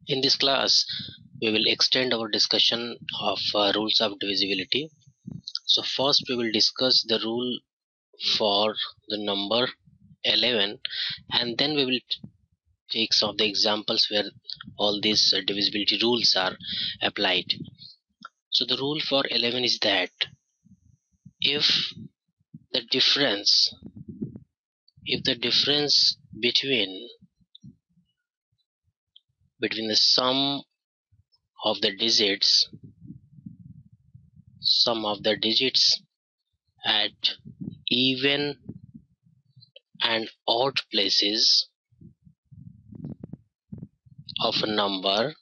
In this class, we will extend our discussion of rules of divisibility. So first we will discuss the rule for the number 11, and then we will take some of the examples where all these divisibility rules are applied. So the rule for 11 is that if the difference between the sum of the digits at even and odd places of a number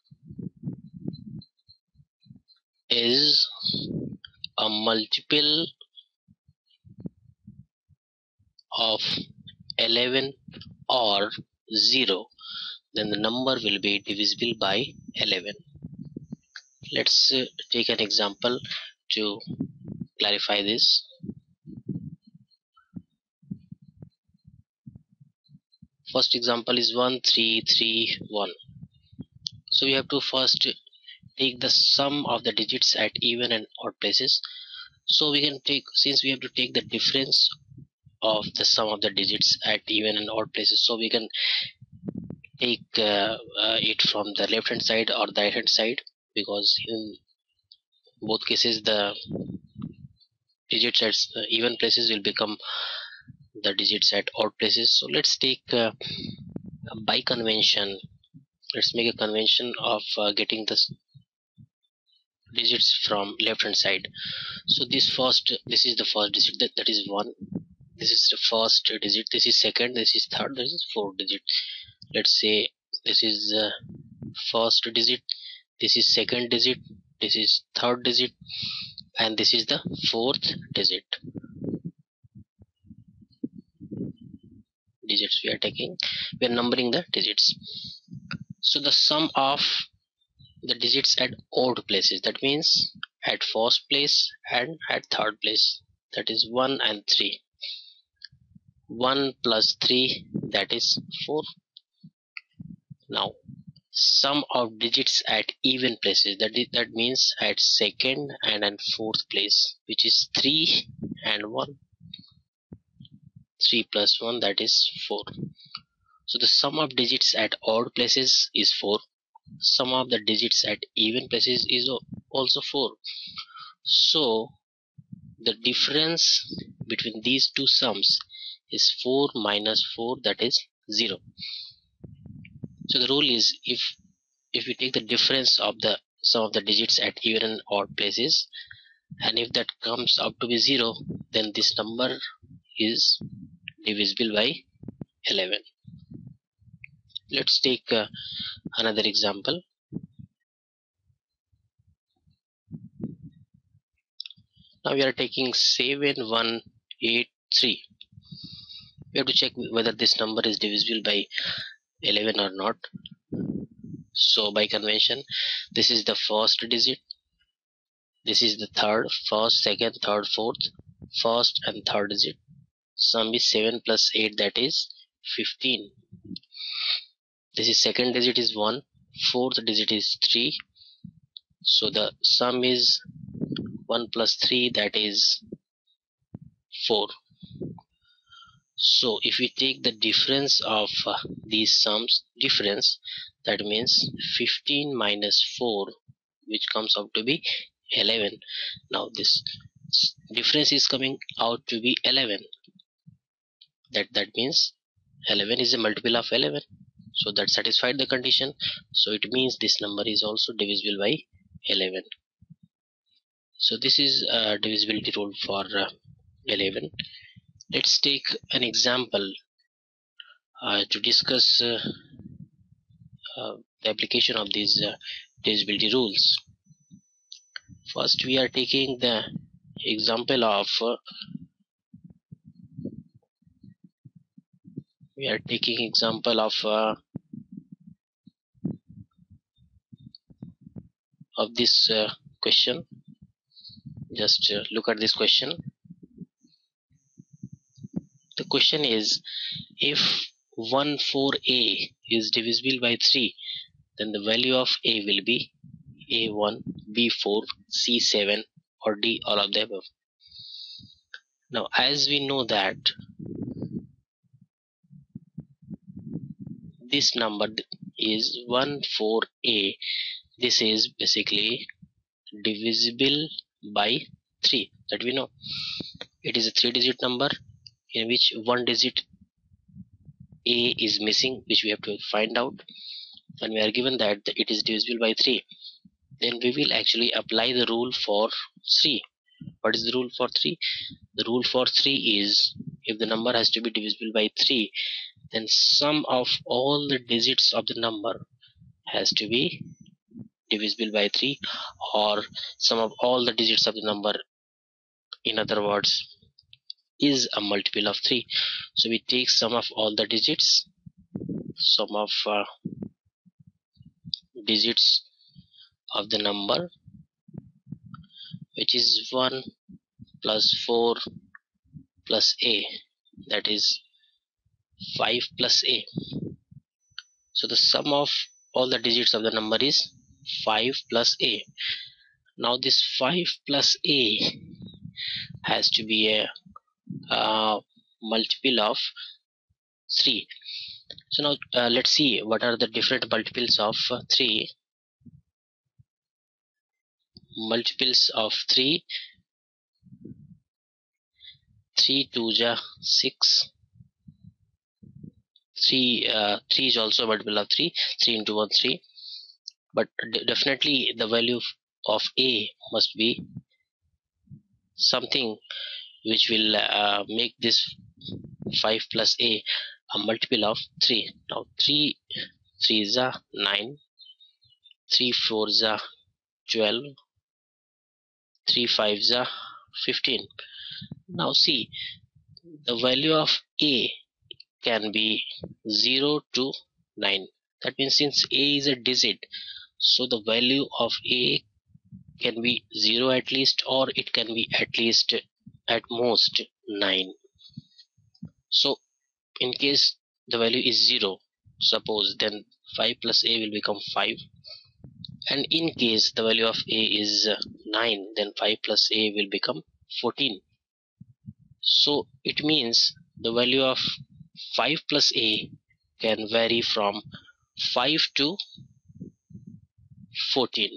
is a multiple of 11 or 0, then the number will be divisible by 11. Let's take an example to clarify this. First example is 1331. So we have to first take the sum of the digits at even and odd places. So we can take, since we have to take the difference of the sum of the digits at even and odd places, so we can take it from the left hand side or the right hand side, because in both cases the digits at even places will become the digits at odd places. So let's take by convention, let's make a convention of getting the digits from left hand side. So this is the first digit, that is 1. This is the first digit, this is second, this is third, this is fourth digit. Let's say this is first digit, this is second digit, this is third digit, and this is the fourth digits we are taking. We are numbering the digits. So the sum of the digits at odd places, that means at first place and at third place, that is 1 and 3. 1 plus 3, that is 4. Now sum of digits at even places, that means at second and at fourth place, which is 3 and 1. 3 plus 1, that is 4. So the sum of digits at odd places is 4. Sum of the digits at even places is also 4. So the difference between these two sums is 4 minus 4, that is 0. So the rule is, if we take the difference of the sum of the digits at even and odd places, and if that comes out to be 0, then this number is divisible by 11. Let's take another example. Now we are taking 7183. We have to check whether this number is divisible by 11 or not. So by convention, this is the first digit, this is the third, first, second, third, fourth, first and third digit. Sum is 7 plus 8, that is 15. This is second digit is 1, fourth digit is 3. So the sum is 1 plus 3, that is 4. So if we take the difference of these sums, that means 15 minus 4, which comes out to be 11. Now this difference is coming out to be 11. That means 11 is a multiple of 11. So that satisfied the condition. So it means this number is also divisible by 11. So this is a divisibility rule for 11. Let's take an example to discuss the application of these divisibility rules. First we are taking the example of this question. Just look at this question. The question is, if 14a is divisible by 3, then the value of A will be A1, B4, C7 or D, all of the above. Now as we know that this number is 14A, this is basically divisible by 3, that we know. It is a 3-digit number in which one digit A is missing, which we have to find out, and we are given that it is divisible by 3. Then we will actually apply the rule for 3. What is the rule for 3? The rule for 3 is, if the number has to be divisible by 3, then sum of all the digits of the number has to be divisible by 3, or sum of all the digits of the number, in other words, is a multiple of 3. So we take sum of all the digits, sum of digits of the number, which is 1 plus 4 plus A, that is 5 plus A. So the sum of all the digits of the number is 5 plus A. Now this 5 plus A has to be a multiple of 3. So now let's see what are the different multiples of 3. Multiples of 3: 3 2 ja 6. 3 is also a multiple of 3. 3 into 1 3. But definitely the value of A must be something which will make this 5 plus A a multiple of 3. Now 3 3 is a 9, 3 4 is a 12, 3 5 is a 15. Now see, the value of A can be 0 to 9. That means since A is a digit, so the value of A can be 0 at least, or it can be at least at most 9. So in case the value is 0, suppose, then 5 plus A will become 5. And in case the value of A is 9, then 5 plus A will become 14. So it means the value of 5 plus A can vary from 5 to 14.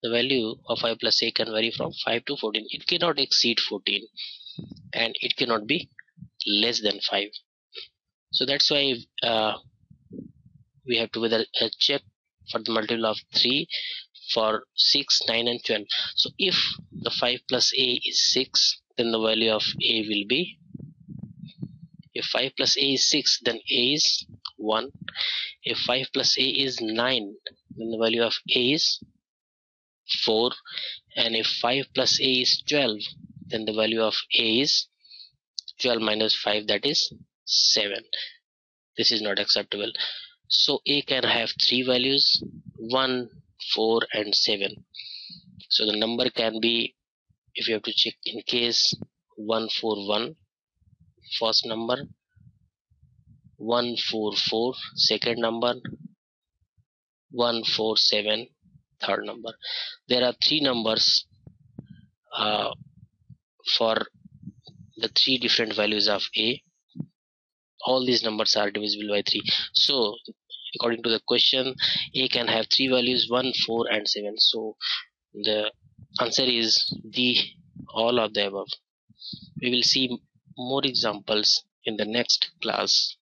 The value of 5 plus A can vary from 5 to 14. It cannot exceed 14, and it cannot be less than 5. So that's why we have to whether check for the multiple of 3 for 6, 9 and 12. So if the 5 plus A is 6, then the value of A will be, if 5 plus A is 6, then A is 1. If 5 plus A is 9, then the value of A is 4. And if 5 plus A is 12, then the value of A is 12 minus 5, that is 7. This is not acceptable. So A can have 3 values, 1, 4 and 7. So the number can be, if you have to check, in case 141 first number, 144 second number, 147 third number. There are 3 numbers for the 3 different values of A. All these numbers are divisible by 3. So according to the question, A can have 3 values, 1, 4 and 7. So the answer is D, all of the above. We will see more examples in the next class.